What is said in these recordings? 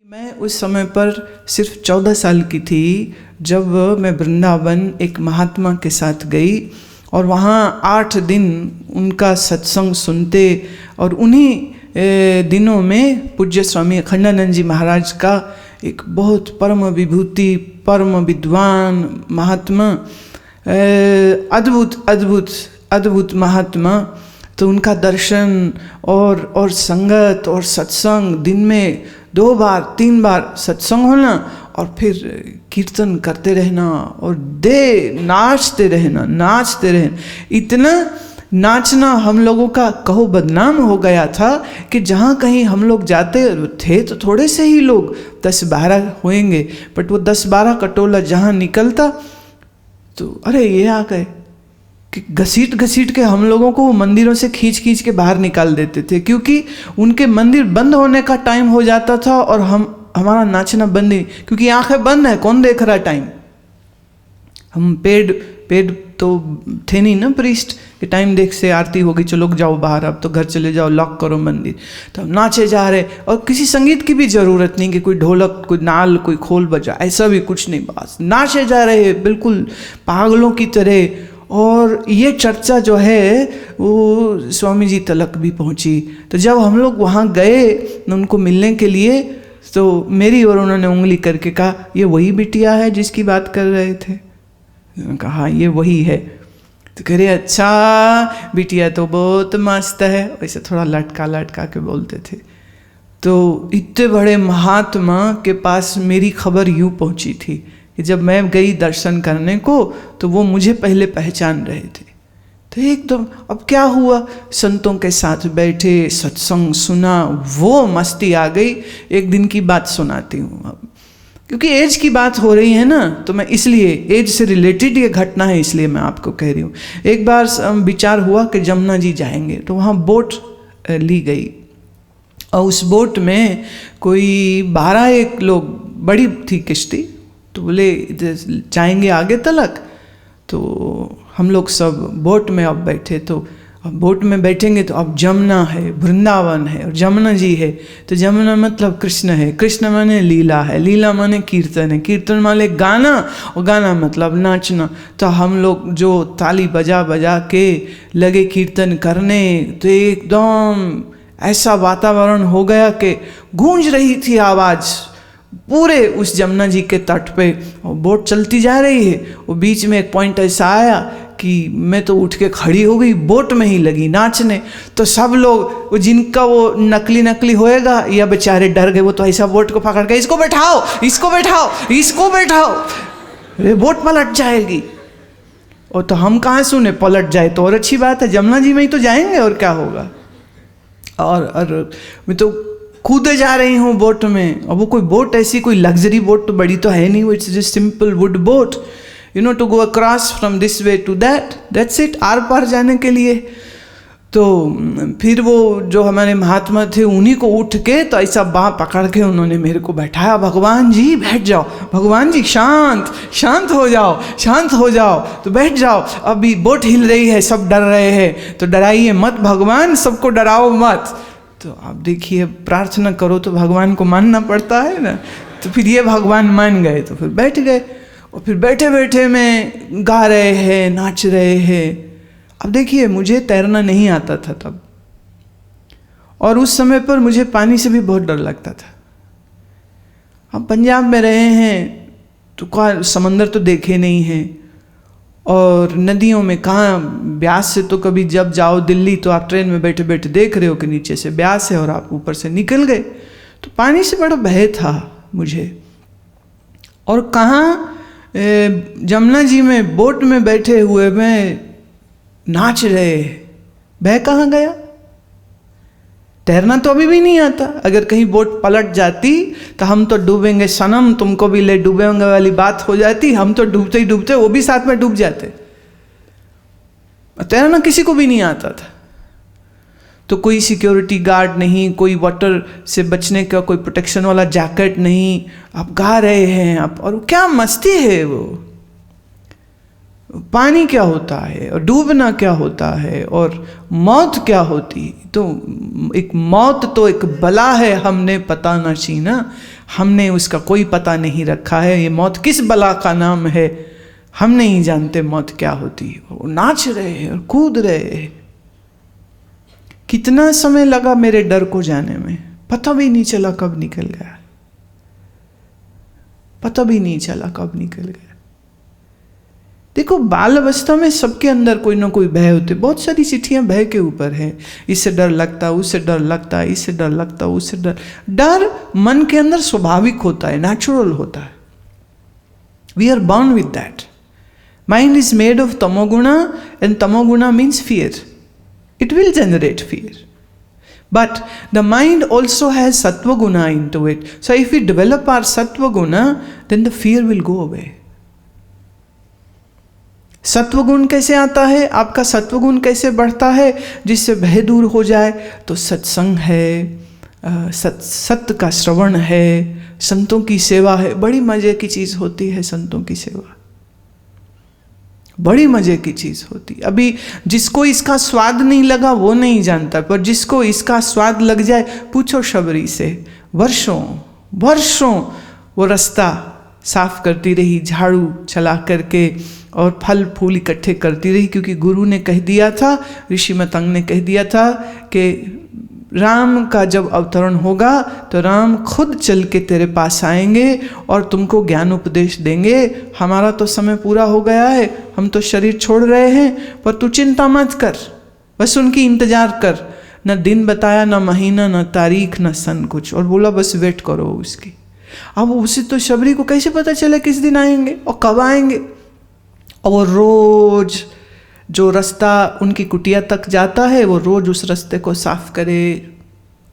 मैं उस समय पर सिर्फ 14 साल की थी जब मैं वृंदावन एक महात्मा के साथ गई और वहाँ 8 दिन उनका सत्संग सुनते और उन्हीं दिनों में पूज्य स्वामी अखंडानंद जी महाराज का एक बहुत परम विभूति परम विद्वान महात्मा अद्भुत महात्मा, तो उनका दर्शन और संगत और सत्संग, दिन में 2 बार 3 बार सत्संग होना और फिर कीर्तन करते रहना और नाचते रहना। इतना नाचना हम लोगों का कहो बदनाम हो गया था कि जहाँ कहीं हम लोग जाते थे तो थोड़े से ही लोग 10-12 होंगे, बट वो 10-12 का टोला जहाँ निकलता तो अरे ये आ गए कि घसीट के हम लोगों को मंदिरों से खींच के बाहर निकाल देते थे, क्योंकि उनके मंदिर बंद होने का टाइम हो जाता था और हमारा नाचना बंद ही, क्योंकि आंखें बंद है, कौन देख रहा टाइम। हम पेड तो थे नहीं ना प्रीस्ट कि टाइम देख से आरती होगी चलो जाओ बाहर, अब तो घर चले जाओ, लॉक करो मंदिर। तो हम नाचे जा रहे और किसी संगीत की भी ज़रूरत नहीं कि कोई ढोलक कोई नाल कोई खोल बजा, ऐसा भी कुछ नहीं, बस नाचे जा रहे बिल्कुल पागलों की तरह। और ये चर्चा जो है वो स्वामी जी तलक भी पहुंची। तो जब हम लोग वहाँ गए उनको मिलने के लिए तो मेरी और उन्होंने उंगली करके कहा ये वही बिटिया है जिसकी बात कर रहे थे। कहा हाँ ये वही है। तो कह रहे अच्छा बिटिया तो बहुत मस्त है, वैसे थोड़ा लटका के बोलते थे। तो इतने बड़े महात्मा के पास मेरी खबर यूँ पहुँची थी कि जब मैं गई दर्शन करने को तो वो मुझे पहले पहचान रहे थे। तो एकदम अब क्या हुआ, संतों के साथ बैठे सत्संग सुना, वो मस्ती आ गई। एक दिन की बात सुनाती हूँ अब, क्योंकि एज की बात हो रही है ना, तो मैं इसलिए एज से रिलेटेड ये घटना है इसलिए मैं आपको कह रही हूँ। एक बार विचार हुआ कि जमुना जी जाएंगे, तो वहाँ बोट ली गई और उस बोट में कोई 12-1 लोग, बड़ी थी किश्ती, तो बोले जाएंगे आगे तलक। तो हम लोग सब बोट में अब बैठे, तो अब बोट में बैठेंगे तो अब जमुना है, वृंदावन है और जमुना जी है। तो जमुना मतलब कृष्ण है, कृष्ण माने लीला है, लीला माने कीर्तन है, कीर्तन माने गाना और गाना मतलब नाचना। तो हम लोग जो ताली बजा के लगे कीर्तन करने, तो एकदम ऐसा वातावरण हो गया कि गूंज रही थी आवाज़ पूरे उस जमुना जी के तट पे। और बोट चलती जा रही है और बीच में एक पॉइंट ऐसा आया कि मैं तो उठ के खड़ी हो गई, बोट में ही लगी नाचने। तो सब लोग वो जिनका वो नकली होएगा या बेचारे डर गए, वो तो ऐसा बोट को पकड़ के इसको बैठाओ, अरे बोट पलट जाएगी। और तो हम कहाँ सुने, पलट जाए तो और अच्छी बात है, जमुना जी में ही तो जाएंगे और क्या होगा। और मैं तो कूदे जा रही हूँ बोट में। अब वो कोई बोट ऐसी कोई लग्जरी बोट तो बड़ी तो है नहीं, वो it's just simple wood boat, you know, to go across from this way to that's it, आर पार जाने के लिए। तो फिर वो जो हमारे महात्मा थे उन्हीं को उठ के तो ऐसा बाँह पकड़ के उन्होंने मेरे को बैठाया, भगवान जी बैठ जाओ, भगवान जी शांत हो जाओ, तो बैठ जाओ, अभी बोट हिल रही है, सब डर रहे हैं, तो डराइए मत भगवान, सबको डराओ मत। तो आप देखिए प्रार्थना करो तो भगवान को मानना पड़ता है ना। तो फिर ये भगवान मान गए, तो फिर बैठ गए और फिर बैठे में गा रहे हैं, नाच रहे हैं। अब देखिए मुझे तैरना नहीं आता था तब, और उस समय पर मुझे पानी से भी बहुत डर लगता था। हम पंजाब में रहे हैं तो समंदर तो देखे नहीं हैं, और नदियों में कहाँ, ब्यास से तो कभी जब जाओ दिल्ली तो आप ट्रेन में बैठे देख रहे हो कि नीचे से ब्यास है और आप ऊपर से निकल गए। तो पानी से बड़ा भय था मुझे। और कहाँ जमुना जी में बोट में बैठे हुए में नाच रहे, भय कहाँ गया। तैरना तो अभी भी नहीं आता, अगर कहीं बोट पलट जाती तो हम तो डूबेंगे सनम, तुमको भी ले डूबेंगे वाली बात हो जाती, हम तो डूबते ही डूबते वो भी साथ में डूब जाते। तैरना किसी को भी नहीं आता था। तो कोई सिक्योरिटी गार्ड नहीं, कोई वाटर से बचने का कोई प्रोटेक्शन वाला जैकेट नहीं, आप गा रहे हैं आप, और क्या मस्ती है वो। पानी क्या होता है और डूबना क्या होता है और मौत क्या होती। तो एक मौत तो एक बला है, हमने पता न छीना, हमने उसका कोई पता नहीं रखा है। ये मौत किस बला का नाम है, हम नहीं जानते मौत क्या होती है। वो नाच रहे हैं और कूद रहे हैं। कितना समय लगा मेरे डर को जाने में, पता भी नहीं चला कब निकल गया, पता भी नहीं चला कब निकल गया। देखो, बाल अवस्था में सबके अंदर कोई ना कोई भय होते। बहुत सारी चिट्ठियां भय के ऊपर है। इससे डर लगता, उससे डर लगता, इससे डर लगता, उससे डर। डर मन के अंदर स्वाभाविक होता है, नेचुरल होता है। We are born with that. Mind is made of tamoguna and tamoguna means fear. It will generate fear. But the mind also has sattva guna into it. So if we develop our sattva guna, then the fear will go away. सत्व गुण कैसे आता है, आपका सत्व गुण कैसे बढ़ता है जिससे भय दूर हो जाए? तो सत्संग है, सत्य का श्रवण है, संतों की सेवा है। बड़ी मजे की चीज होती है संतों की सेवा, बड़ी मजे की चीज होती। अभी जिसको इसका स्वाद नहीं लगा वो नहीं जानता, पर जिसको इसका स्वाद लग जाए, पूछो शबरी से, वर्षों वर्षों वो रास्ता साफ करती रही, झाड़ू चला करके, और फल फूल इकट्ठे करती रही। क्योंकि गुरु ने कह दिया था, ऋषि मतंग ने कह दिया था कि राम का जब अवतरण होगा तो राम खुद चल के तेरे पास आएंगे और तुमको ज्ञान उपदेश देंगे। हमारा तो समय पूरा हो गया है, हम तो शरीर छोड़ रहे हैं, पर तू चिंता मत कर, बस उनकी इंतजार कर। न दिन बताया, न महीना, न तारीख, न सन, कुछ, और बोला बस वेट करो उसकी। अब उसे तो शबरी को कैसे पता चला किस दिन आएंगे और कब आएंगे? और रोज जो रास्ता उनकी कुटिया तक जाता है, वो रोज उस रास्ते को साफ करे,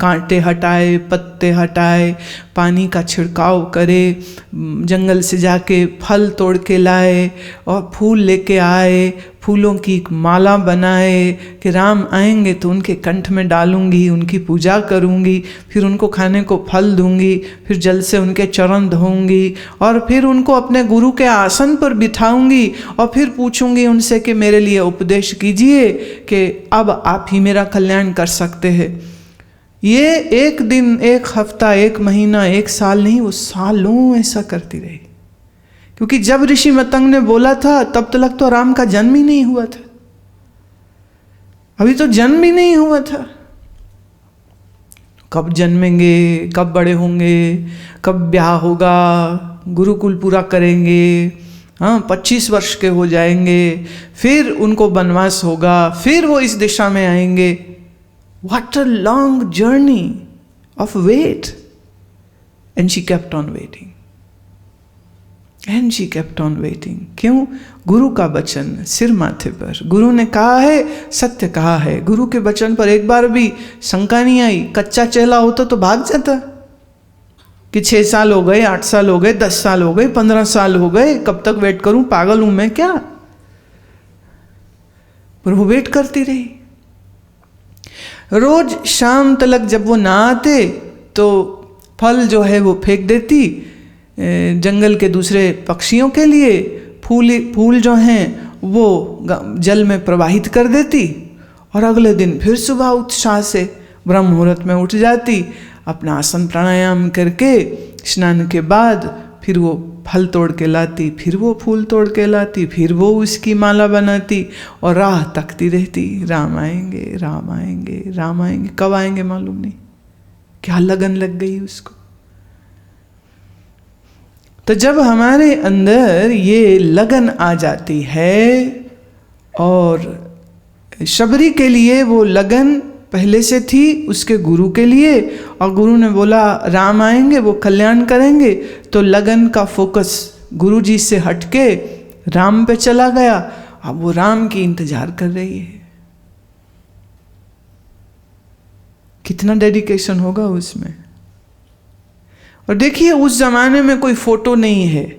कांटे हटाए, पत्ते हटाए, पानी का छिड़काव करे, जंगल से जाके फल तोड़ के लाए और फूल लेके आए, फूलों की एक माला बनाए कि राम आएंगे तो उनके कंठ में डालूंगी, उनकी पूजा करूंगी, फिर उनको खाने को फल दूंगी, फिर जल से उनके चरण धोऊंगी, और फिर उनको अपने गुरु के आसन पर बिठाऊंगी, और फिर पूछूंगी उनसे कि मेरे लिए उपदेश कीजिए कि अब आप ही मेरा कल्याण कर सकते हैं। ये एक दिन, एक हफ्ता, एक महीना, एक साल नहीं, वो सालों ऐसा करती रही। क्योंकि जब ऋषि मतंग ने बोला था तब तक तो राम का जन्म ही नहीं हुआ था, अभी तो जन्म ही नहीं हुआ था। कब जन्मेंगे, कब बड़े होंगे, कब ब्याह होगा, गुरुकुल पूरा करेंगे, हाँ 25 वर्ष के हो जाएंगे, फिर उनको वनवास होगा, फिर वो इस दिशा में आएंगे। What a long journey of wait. And she kept on waiting. And she kept on waiting. क्यों? गुरु का वचन सिर माथे पर, गुरु ने कहा है, सत्य कहा है। गुरु के वचन पर एक बार भी शंका नहीं आई। कच्चा चेला होता तो भाग जाता कि 6 साल हो गए, 8 साल हो गए, 10 साल हो गए, 15 साल हो गए, कब तक वेट करूं, पागल हूं मैं क्या? पर वो वेट करती रही। रोज शाम तक जब वो ना आते तो फल जो है वो फेंक देती जंगल के दूसरे पक्षियों के लिए, फूल जो हैं वो जल में प्रवाहित कर देती, और अगले दिन फिर सुबह उत्साह से ब्रह्म मुहूर्त में उठ जाती, अपना आसन प्राणायाम करके स्नान के बाद फिर वो फल तोड़ के लाती, फिर वो फूल तोड़ के लाती, फिर वो उसकी माला बनाती, और राह तकती रहती, राम आएंगे, राम आएंगे, राम आएंगे। कब आएंगे मालूम नहीं, क्या लगन लग गई उसको। तो जब हमारे अंदर ये लगन आ जाती है, और शबरी के लिए वो लगन पहले से थी उसके गुरु के लिए, और गुरु ने बोला राम आएंगे, वो कल्याण करेंगे, तो लगन का फोकस गुरु जी से हटके राम पे चला गया। अब वो राम की इंतजार कर रही है। कितना डेडिकेशन होगा उसमें। और देखिए, उस जमाने में कोई फोटो नहीं है,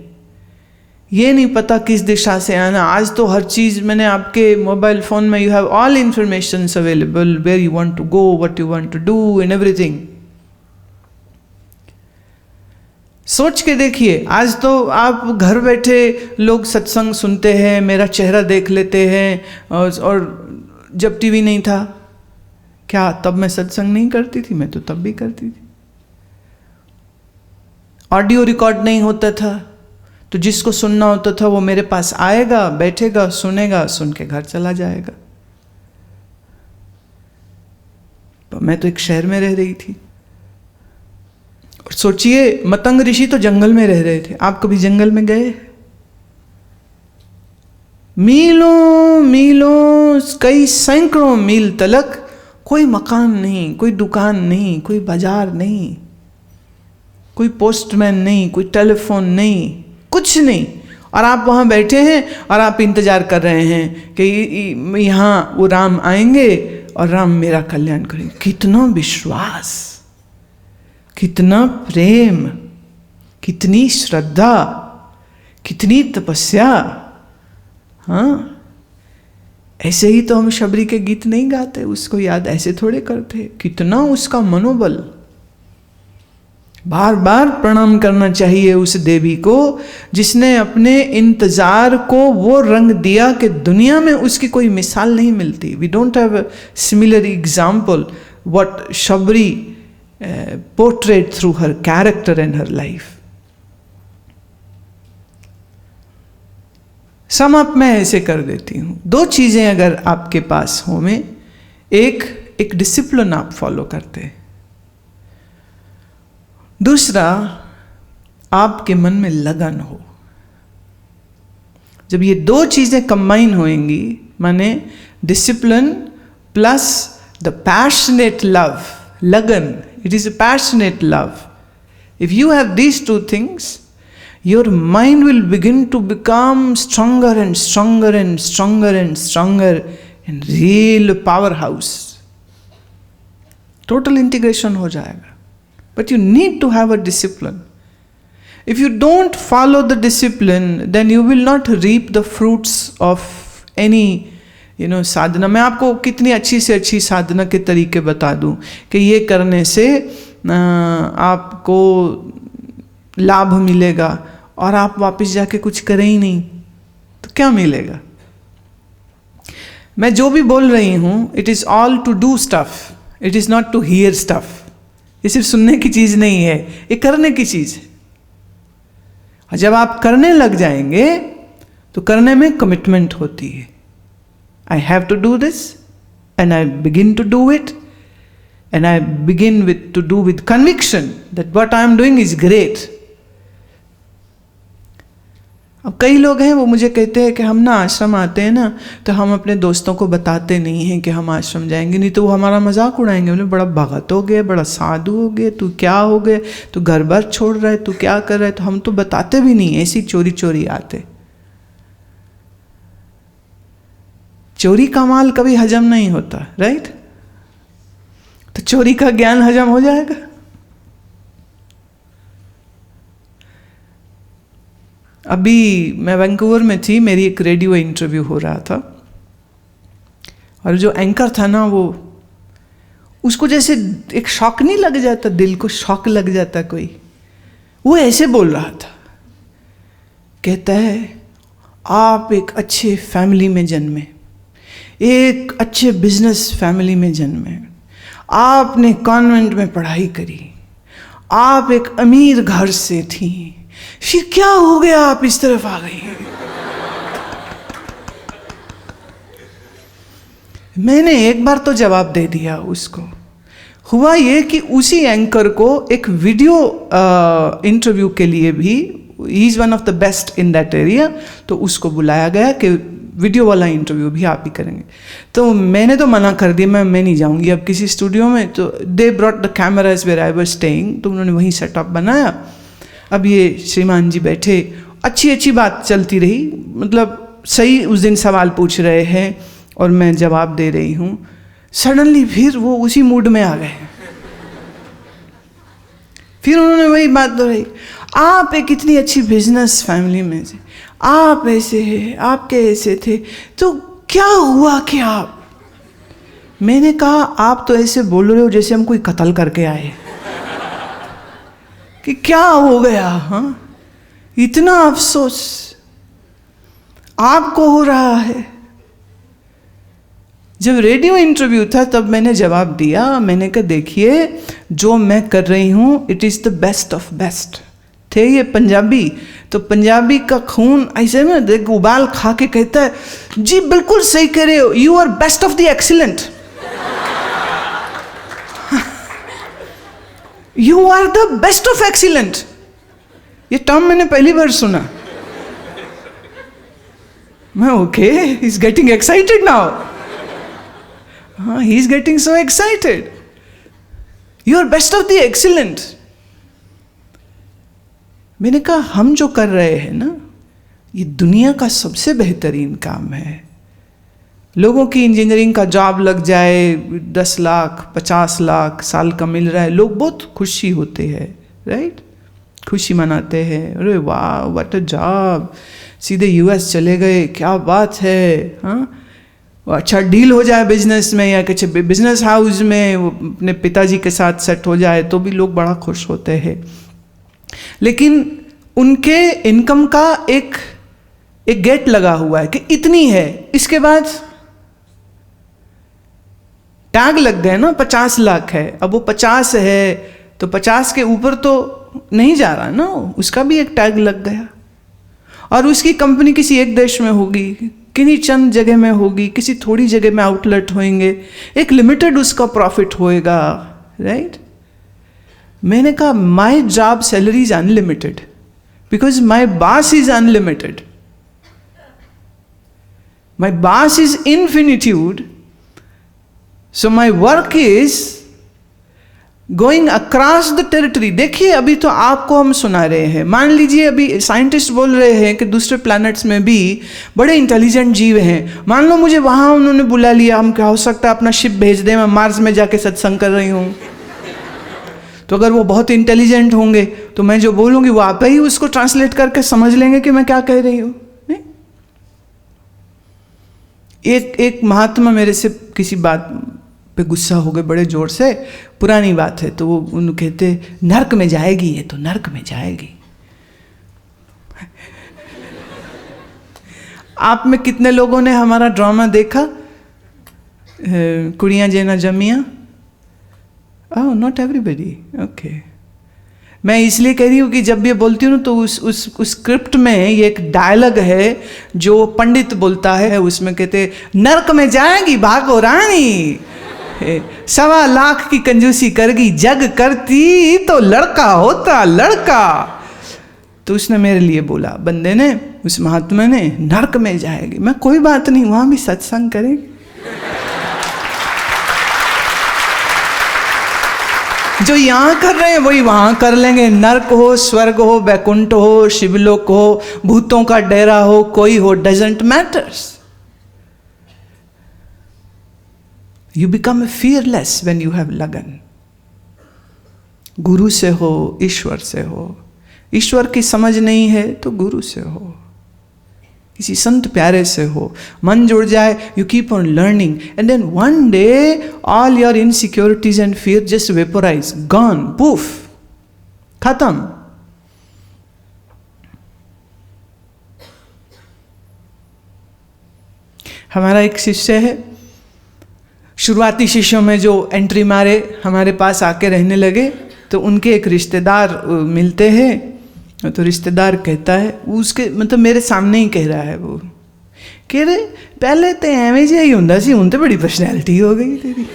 ये नहीं पता किस दिशा से आना। आज तो हर चीज मैंने आपके मोबाइल फोन में, you have all information available, where you want to go, what you want to do and everything. सोच के देखिए, आज तो आप घर बैठे लोग सत्संग सुनते हैं, मेरा चेहरा देख लेते हैं, और जब टीवी नहीं था, क्या तब मैं सत्संग नहीं करती थी? मैं तो तब भी करती थी। ऑडियो रिकॉर्ड नहीं होता था, तो जिसको सुनना होता था वो मेरे पास आएगा, बैठेगा, सुनेगा, सुन के घर चला जाएगा। मैं तो एक शहर में रह रही थी, और सोचिए मतंग ऋषि तो जंगल में रह रहे थे। आप कभी जंगल में गए? मीलों मीलों, कई सैकड़ों मील तलक कोई मकान नहीं, कोई दुकान नहीं, कोई बाजार नहीं, कोई पोस्टमैन नहीं, कोई टेलीफोन नहीं, कुछ नहीं। और आप वहाँ बैठे हैं और आप इंतजार कर रहे हैं कि यहाँ वो राम आएंगे और राम मेरा कल्याण करेंगे। कितना विश्वास, कितना प्रेम, कितनी श्रद्धा, कितनी तपस्या। हाँ, ऐसे ही तो हम शबरी के गीत नहीं गाते, उसको याद ऐसे थोड़े करते। कितना उसका मनोबल। बार बार प्रणाम करना चाहिए उस देवी को जिसने अपने इंतजार को वो रंग दिया कि दुनिया में उसकी कोई मिसाल नहीं मिलती। We don't have a similar example what Shabari portrait through her character and her life. Sum up मैं ऐसे कर देती हूँ। 2 चीजें अगर आपके पास हो में, एक डिसिप्लिन आप फॉलो करते हैं, दूसरा आपके मन में लगन हो। जब ये 2 चीजें कंबाइन होएंगी, माने discipline plus the passionate love, लगन, it is a passionate love. If you have these 2 things, your mind will begin to become stronger and stronger and stronger and stronger in real powerhouse. Total integration हो जाएगा. But you need to have a discipline. If you don't follow the discipline, then you will not reap the fruits of any साधना। मैं आपको कितनी अच्छी से अच्छी साधना के तरीके बता दूं कि ये करने से आपको लाभ मिलेगा, और आप वापस जाके कुछ करें ही नहीं तो क्या मिलेगा? मैं जो भी बोल रही हूं, it is all to do stuff, it is not to hear stuff. ये सिर्फ सुनने की चीज नहीं है, ये करने की चीज है। और जब आप करने लग जाएंगे तो करने में कमिटमेंट होती है। I have to do this and I begin to do it, and I begin with to do with conviction that what I am doing is great. अब कई लोग हैं वो मुझे कहते हैं कि हम ना आश्रम आते हैं ना तो हम अपने दोस्तों को बताते नहीं हैं कि हम आश्रम जाएंगे, नहीं तो वो हमारा मजाक उड़ाएंगे। बोले बड़ा भगत हो गया, बड़ा साधु हो गया, तू क्या हो गया, तू घर बार छोड़ रहा है, तू क्या कर रहा है। तो हम तो बताते भी नहीं, ऐसी चोरी चोरी आते। चोरी का माल कभी हजम नहीं होता, राइट? तो चोरी का ज्ञान हजम हो जाएगा। अभी मैं वैंकूवर में थी, मेरी एक रेडियो इंटरव्यू हो रहा था, और जो एंकर था ना वो, उसको जैसे एक शॉक नहीं लग जाता, दिल को शॉक लग जाता कोई, वो ऐसे बोल रहा था। कहता है आप एक अच्छे फैमिली में जन्मे, एक अच्छे बिजनेस फैमिली में जन्मे, आपने कॉन्वेंट में पढ़ाई करी, आप एक अमीर घर से थी, फिर क्या हो गया आप इस तरफ आ गई? मैंने एक बार तो जवाब दे दिया उसको। हुआ ये कि उसी एंकर को एक वीडियो इंटरव्यू के लिए भी, he is one of the best in that area, तो उसको बुलाया गया कि वीडियो वाला इंटरव्यू भी आप ही करेंगे। तो मैंने तो मना कर दिया, मैं नहीं जाऊंगी अब किसी स्टूडियो में। तो they brought the cameras where I was staying, तो उन्होंने वहीं सेटअप बनाया। अब ये श्रीमान जी बैठे, अच्छी अच्छी बात चलती रही, मतलब सही उस दिन सवाल पूछ रहे हैं और मैं जवाब दे रही हूँ। सडनली फिर वो उसी मूड में आ गए। फिर उन्होंने वही बात दोहराई, आप एक इतनी अच्छी बिजनेस फैमिली में से, आप ऐसे हैं, आपके ऐसे थे, तो क्या हुआ कि आप? मैंने कहा आप तो ऐसे बोल रहे हो जैसे हम कोई कत्ल करके आए कि क्या हो गया? हाँ, इतना अफसोस आपको हो रहा है। जब रेडियो इंटरव्यू था तब मैंने जवाब दिया, मैंने कहा देखिए जो मैं कर रही हूं it is the best of best, थे ये पंजाबी, तो पंजाबी का खून ऐसे में देख उबाल खा के कहता है, जी बिल्कुल सही कह रहे हो, you are best of the excellent, you are the best of excellent. ये टर्म मैंने पहली बार सुना। मैं okay, he is getting excited now. हाँ, he is getting so excited, you are best of the excellent. मैंने कहा हम जो कर रहे हैं ना, ये दुनिया का सबसे बेहतरीन काम है। लोगों की इंजीनियरिंग का जॉब लग जाए, 10 लाख 50 लाख साल का मिल रहा है, लोग बहुत खुशी होते हैं, राइट, खुशी मनाते हैं, अरे वाह व्हाट अ जॉब, सीधे यूएस चले गए, क्या बात है। हाँ, अच्छा डील हो जाए बिजनेस में या कुछ बिजनेस हाउस में वो अपने पिताजी के साथ सेट हो जाए तो भी लोग बड़ा खुश होते हैं। लेकिन उनके इनकम का एक गेट लगा हुआ है कि इतनी है, इसके बाद टैग लग गए ना, 50 लाख है, अब वो 50 है तो 50 के ऊपर तो नहीं जा रहा ना, उसका भी एक टैग लग गया। और उसकी कंपनी किसी एक देश में होगी, किन्हीं चंद जगह में होगी, किसी थोड़ी जगह में आउटलेट होंगे, एक लिमिटेड उसका प्रॉफिट होएगा, राइट। मैंने कहा my job salary is unlimited because my boss is unlimited, my boss is infinitude, so my work is going across the territory. देखिए अभी तो आपको हम सुना रहे हैं, मान लीजिए अभी साइंटिस्ट बोल रहे हैं कि दूसरे प्लैनेट्स में भी बड़े इंटेलिजेंट जीव हैं, मान लो मुझे वहाँ उन्होंने बुला लिया, हम क्या हो सकता है अपना शिप भेज दें, मैं मार्स में जाके सत्संग कर रही हूँ। तो अगर वो बहुत इंटेलिजेंट होंगे तो मैं जो बोलूँगी वो आप ही उसको ट्रांसलेट करके समझ लेंगे कि मैं क्या कह रही हूँ। एक महात्मा मेरे से किसी बात पे गुस्सा हो गए बड़े जोर से, पुरानी बात है, तो वो उन कहते नर्क में जाएगी, ये तो नर्क में जाएगी। आप में कितने लोगों ने हमारा ड्रामा देखा, कुड़ियाँ जेना जमिया? Oh not everybody, okay. मैं इसलिए कह रही हूँ कि जब ये बोलती हूँ तो उस स्क्रिप्ट में ये एक डायलॉग है जो पंडित बोलता है, उसमें कहते नर्क में जाएगी भागो रानी, 1.25 लाख की कंजूसी करगी, जग करती तो लड़का होता लड़का। तो उसने मेरे लिए बोला, बंदे ने, उस महात्मा ने, नर्क में जाएगी। मैं कोई बात नहीं, वहां भी सत्संग करेंगे, जो यहाँ कर रहे हैं वही वहां कर लेंगे। नर्क हो, स्वर्ग हो, वैकुंठ हो, शिवलोक हो, भूतों का डेरा हो, कोई हो, doesn't matters. You become fearless when you have लगन। गुरु से हो, ईश्वर से हो, ईश्वर की समझ नहीं है तो गुरु से हो, किसी संत प्यारे से हो, मन जुड़ जाए, you keep on learning and then one day all your insecurities and fear just vaporize, gone, poof, खत्म। हमारा एक शिष्य है, शुरुआती शिष्यों में जो एंट्री मारे हमारे पास आके रहने लगे, तो उनके एक रिश्तेदार मिलते हैं, तो रिश्तेदार कहता है, उसके मतलब मेरे सामने ही कह रहा है, वो कह रहे पहले तो एवं जी ही होंदा सी, हुण तो बड़ी पर्सनैलिटी हो गई तेरी,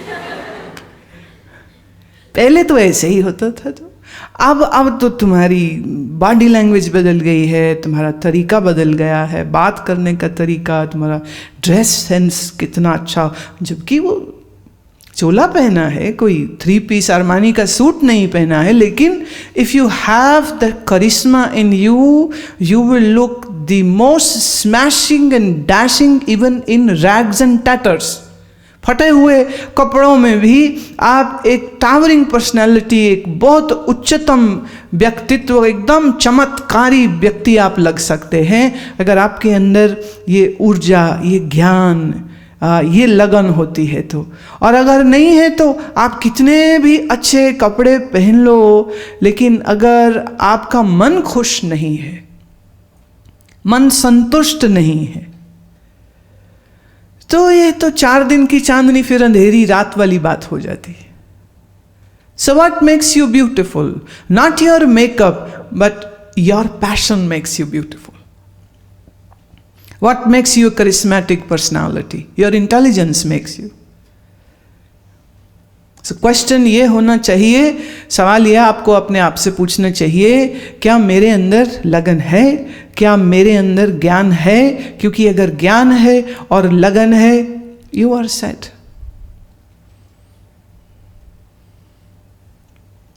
पहले तो ऐसे ही होता था, तो अब तो तुम्हारी बॉडी लैंग्वेज बदल गई है, तुम्हारा तरीका बदल गया है, बात करने का तरीका, तुम्हारा ड्रेस सेंस कितना अच्छा, जबकि वो चोला पहना है, कोई 3 पीस अरमानी का सूट नहीं पहना है, लेकिन if you have the charisma in you, you will look the most smashing and dashing even in rags and tatters. फटे हुए कपड़ों में भी आप एक टावरिंग पर्सनैलिटी, एक बहुत उच्चतम व्यक्तित्व, एकदम चमत्कारी व्यक्ति आप लग सकते हैं अगर आपके अंदर ये ऊर्जा, ये ज्ञान, ये लगन होती है तो। और अगर नहीं है तो आप कितने भी अच्छे कपड़े पहन लो, लेकिन अगर आपका मन खुश नहीं है, मन संतुष्ट नहीं है, तो ये तो 4 दिन की चांदनी फिर अंधेरी रात वाली बात हो जाती है। So what makes you beautiful? Not your makeup, but your passion makes you beautiful. What makes you a charismatic personality? Your intelligence makes you. So question ये होना चाहिए, सवाल यह आपको अपने आप से पूछना चाहिए, क्या मेरे अंदर लगन है, क्या मेरे अंदर ज्ञान है? क्योंकि अगर ज्ञान है और लगन है, यू आर सेट।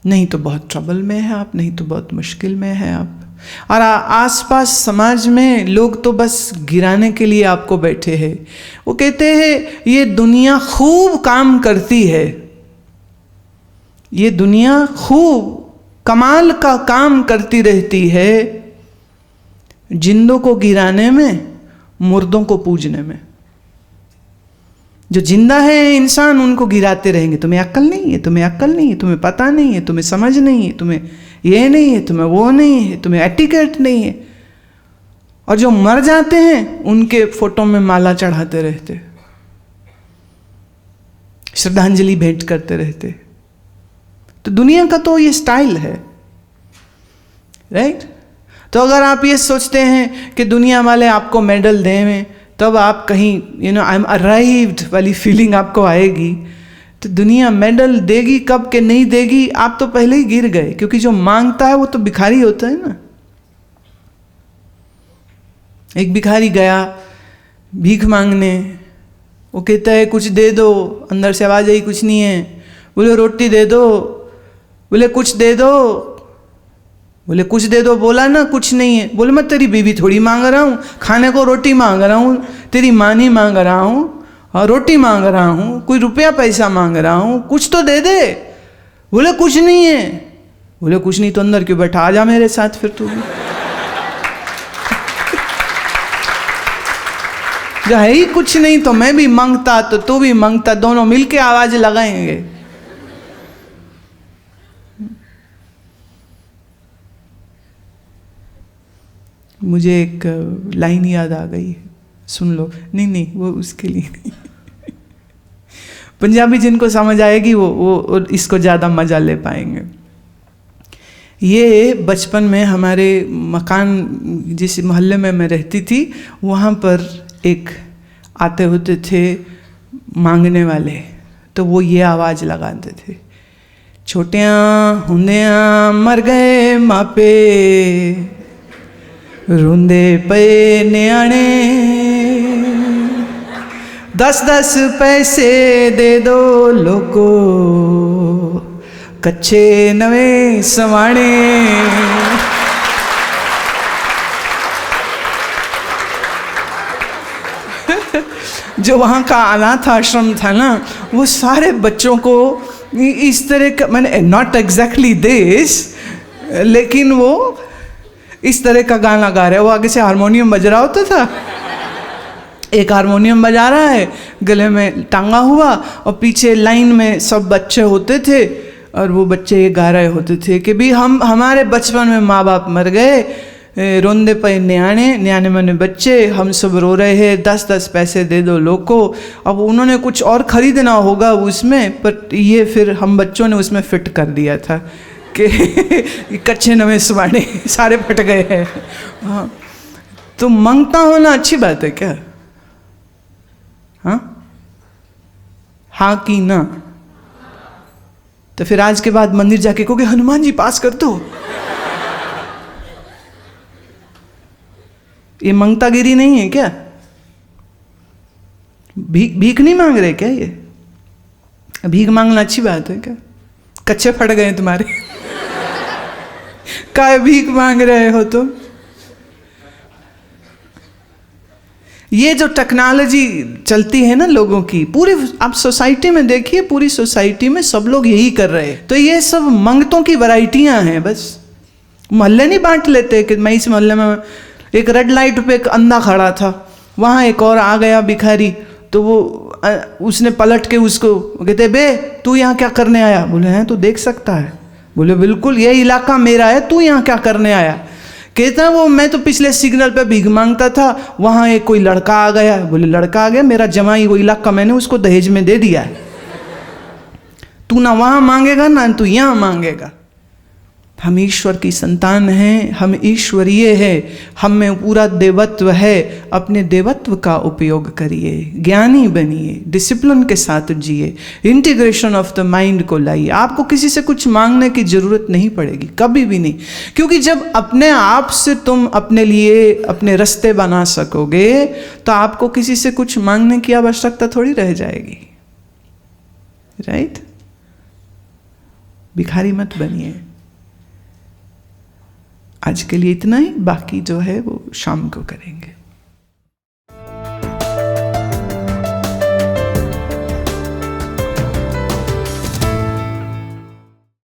नहीं तो बहुत ट्रबल में है आप, नहीं तो बहुत मुश्किल में है आप। और आसपास समाज में लोग तो बस गिराने के लिए आपको बैठे हैं। वो कहते हैं ये दुनिया खूब काम करती है, ये दुनिया खूब कमाल का काम करती रहती है, जिंदों को गिराने में, मुर्दों को पूजने में। जो जिंदा है इंसान उनको गिराते रहेंगे, तुम्हें अक्ल नहीं है, तुम्हें अक्ल नहीं है, तुम्हें पता नहीं है, तुम्हें समझ नहीं है, तुम्हें ये नहीं है, तुम्हें वो नहीं है, तुम्हें एटिकेट नहीं है। और जो मर जाते हैं उनके फोटो में माला चढ़ाते रहते, श्रद्धांजलि भेंट करते रहते। तो दुनिया का तो ये स्टाइल है, राइट? तो अगर आप ये सोचते हैं कि दुनिया वाले आपको मेडल दें, तब आप कहीं आई एम अराइव्ड वाली फीलिंग आपको आएगी। तो दुनिया मेडल देगी कब के नहीं देगी, आप तो पहले ही गिर गए। क्योंकि जो मांगता है वो तो भिखारी होता है ना। एक भिखारी गया भीख मांगने, वो कहता है कुछ दे दो, अंदर से आवाज आई कुछ नहीं है। बोले रोटी दे दो, बोले कुछ दे दो, बोले कुछ दे दो, बोला ना कुछ नहीं है। बोले मैं तेरी बीवी थोड़ी मांग रहा हूँ, खाने को रोटी मांग रहा हूँ, तेरी माँ नहीं मांग रहा हूँ, और रोटी मांग रहा हूँ, कोई रुपया पैसा मांग रहा हूँ, कुछ तो दे दे। बोले कुछ नहीं है। बोले कुछ नहीं तो अंदर क्यों बैठा, आ जा मेरे साथ फिर तू भी। जो है ही कुछ नहीं तो मैं भी मांगता तो तू भी मांगता, दोनों मिलके आवाज लगाएंगे। मुझे एक लाइन याद आ गई, सुन लो। नहीं वो उसके लिए नहीं। पंजाबी जिनको समझ आएगी वो इसको ज़्यादा मज़ा ले पाएंगे। ये बचपन में हमारे मकान जिस मोहल्ले में मैं रहती थी, वहाँ पर एक आते होते थे मांगने वाले, तो वो ये आवाज़ लगाते थे, छोटियां हुंदियां मर गए मापे, रुंदे पे न्याणे, 10-10 पैसे दे दो लोको, कच्चे नवे सवाणे। जो वहाँ का अनाथ आश्रम था ना, वो सारे बच्चों को इस तरह का, मैंने नॉट एग्जैक्टली दिस, लेकिन वो इस तरह का गाना गा रहे हैं। वो आगे से हारमोनियम बज रहा होता था, एक हारमोनियम बजा रहा है गले में टांगा हुआ, और पीछे लाइन में सब बच्चे होते थे, और वो बच्चे ये गा रहे होते थे कि भी हमारे बचपन में माँ बाप मर गए, रोंदे पे न्याणे मने बच्चे, हम सब रो रहे हैं, 10-10 पैसे दे दो लोको। अब उन्होंने कुछ और खरीदना होगा उसमें, पर ये फिर हम बच्चों ने उसमें फिट कर दिया था कि कच्चे नवे सवाने सारे फट गए हैं। हाँ, तो मांगता होना अच्छी बात है क्या? हाँ कि ना? तो फिर आज के बाद मंदिर जाके कहोगे हनुमान जी पास कर दो। ये मंगतागिरी नहीं है क्या? भीख नहीं मांग रहे क्या? ये भीख मांगना अच्छी बात है क्या? कच्चे फट गए तुम्हारे। काय भीख मांग रहे हो तुम? ये जो टेक्नोलॉजी चलती है ना लोगों की, पूरी आप सोसाइटी में देखिए, पूरी सोसाइटी में सब लोग यही कर रहे हैं। तो ये सब मंगतों की वैरायटियां हैं। बस मोहल्ले नहीं बांट लेते कि मैं इस मोहल्ले में, एक रेड लाइट पे एक अंधा खड़ा था, वहाँ एक और आ गया भिखारी, तो वो उसने पलट के उसको कहते बे तू यहाँ क्या करने आया? बोले हैं तू देख सकता है। बोले बिल्कुल, ये इलाका मेरा है, तू यहाँ क्या करने आया? कहता वो मैं तो पिछले सिग्नल पे भीख मांगता था, वहाँ एक कोई लड़का आ गया। बोले लड़का आ गया? मेरा जमाई वो इलाका मैंने उसको दहेज में दे दिया है, तू ना वहाँ मांगेगा ना तू यहाँ मांगेगा। हम ईश्वर की संतान हैं, हम ईश्वरीय है, हम में पूरा देवत्व है। अपने देवत्व का उपयोग करिए, ज्ञानी बनिए, डिसिप्लिन के साथ जिए, इंटीग्रेशन ऑफ द माइंड को लाइए। आपको किसी से कुछ मांगने की जरूरत नहीं पड़ेगी, कभी भी नहीं, क्योंकि जब अपने आप से तुम अपने लिए अपने रास्ते बना सकोगे तो आपको किसी से कुछ मांगने की आवश्यकता थोड़ी रह जाएगी, राइट? भिखारी मत बनिए। आज के लिए इतना ही, बाकी जो है वो शाम को करेंगे।